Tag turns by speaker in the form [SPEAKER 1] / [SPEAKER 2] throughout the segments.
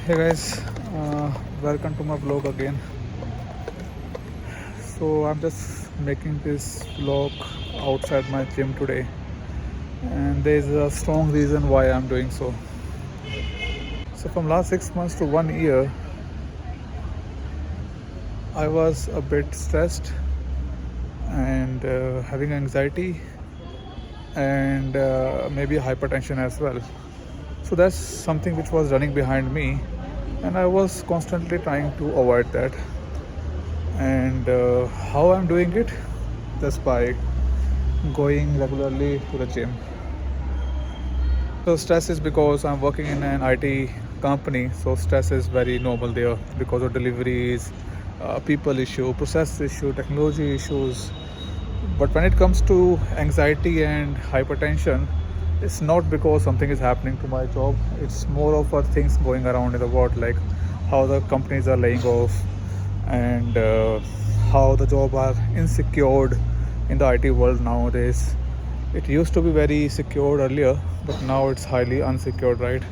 [SPEAKER 1] Hey guys, welcome to my vlog again. So I'm just making this vlog outside my gym today, and there's a strong reason why I'm doing so. So from last 6 months to 1 year, I was a bit stressed and having anxiety and maybe hypertension as well. So that's something which was running behind me, and I was constantly trying to avoid that. And how I'm doing it? Just by going regularly to the gym. So stress is because I'm working in an IT company, so stress is very normal there because of deliveries, people issue, process issue, technology issues. But when it comes to anxiety and hypertension, it's not because something is happening to my job. It's more of things going around in the world, like how the companies are laying off and how the job are insecured in the IT world nowadays. It used to be very secured earlier, but now it's highly unsecured, right?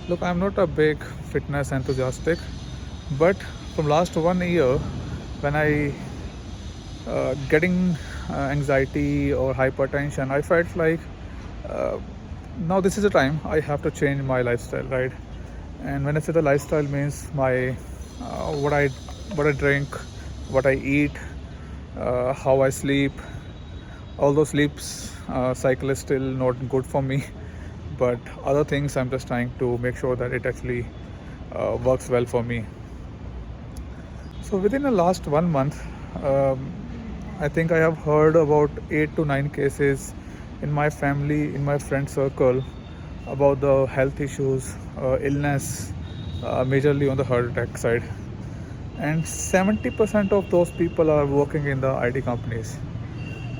[SPEAKER 1] Look, I'm not a big fitness enthusiastic, but from last 1 year, when I getting anxiety or hypertension, I felt like uh, now this is the time I have to change my lifestyle, right? And when I say the lifestyle means my uh, what I what I drink, what I eat, how I sleep. Although sleeps cycle is still not good for me, but other things I'm just trying to make sure that it actually works well for me. So within the last 1 month, um, I think I have heard about 8 to 9 cases in my family, in my friend circle, about the health issues, illness, majorly on the heart attack side. And 70% of those people are working in the IT companies.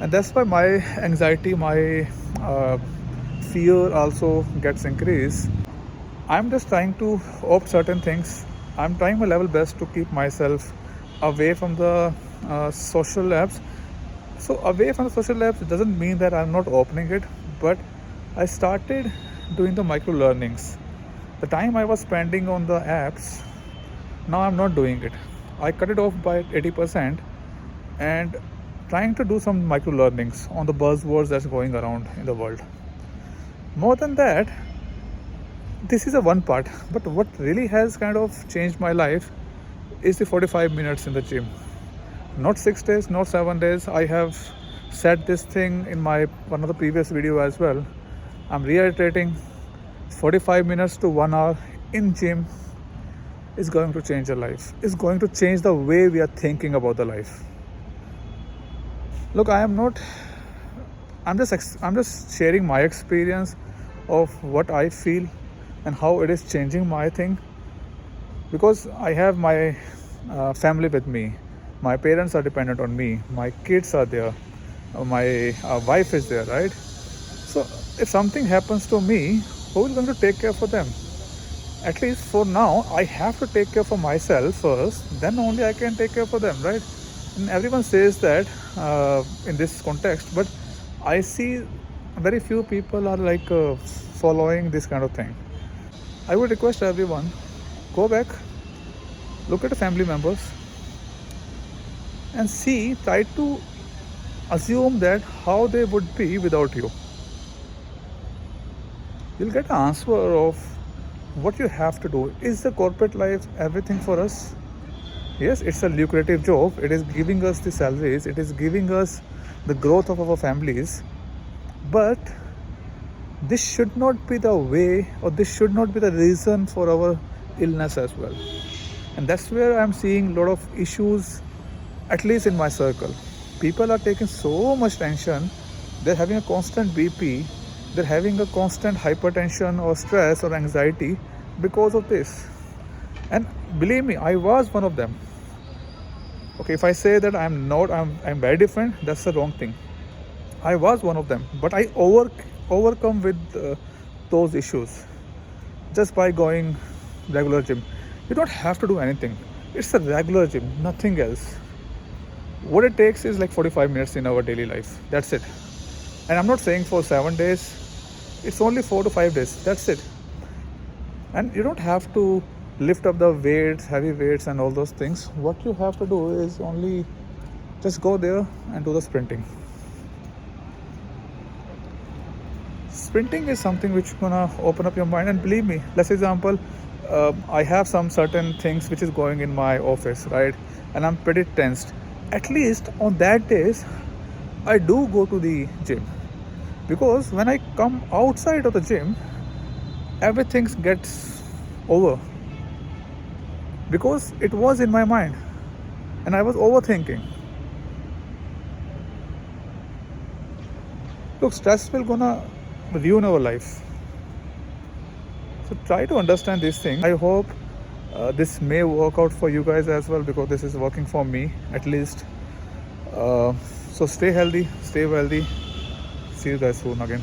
[SPEAKER 1] And that's why my anxiety, my uh, fear also gets increased. I'm just trying to opt certain things. I'm trying my level best to keep myself away from the social apps. So away from the social apps doesn't mean that I'm not opening it, but I started doing the micro learnings. The time I was spending on the apps, now I'm not doing it. I cut it off by 80% and trying to do some micro learnings on the buzzwords that's going around in the world. More than that, this is a one part, but what really has kind of changed my life is the 45 minutes in the gym. Not 6 days, not 7 days. I have said this thing in my one of the previous video as well. I'm reiterating, 45 minutes to 1 hour in gym is going to change your life. It's going to change the way we are thinking about the life. Look, I'm just sharing my experience of what I feel and how it is changing my thing, because I have my family with me. My parents are dependent on me. My kids are there. My wife is there, right? So if something happens to me, who is going to take care for them? At least for now, I have to take care for myself first. Then only I can take care for them, right? And everyone says that in this context, but I see very few people are like following this kind of thing. I would request everyone, go back, look at the family members, and see, try to assume that how they would be without you. You'll get an answer of what you have to do. Is the corporate life everything for us? Yes, it's a lucrative job. It is giving us the salaries. It is giving us the growth of our families. But this should not be the way, or this should not be the reason for our illness as well. And that's where I'm seeing a lot of issues, at least in my circle. People are taking so much tension. They're having a constant BP. They're having a constant hypertension or stress or anxiety because of this. And believe me, I was one of them. Okay, if I say that I'm not, I'm very different, that's the wrong thing. I was one of them, but I overcome with those issues just by going regular gym. You don't have to do anything. It's a regular gym, nothing else. What it takes is like 45 minutes in our daily life. That's it. And I'm not saying for 7 days. It's only 4 to 5 days. That's it. And you don't have to lift up the weights, heavy weights, and all those things. What you have to do is only just go there and do the sprinting. Sprinting is something which is gonna open up your mind. And believe me, let's example, I have some certain things which is going in my office, right? And I'm pretty tensed. At least on that days, I do go to the gym, because when I come outside of the gym, everything gets over, because it was in my mind and I was overthinking. Look, stress will gonna ruin our life. So try to understand these things. I hope this may work out for you guys as well, because this is working for me at least. So stay healthy, stay wealthy. See you guys soon again.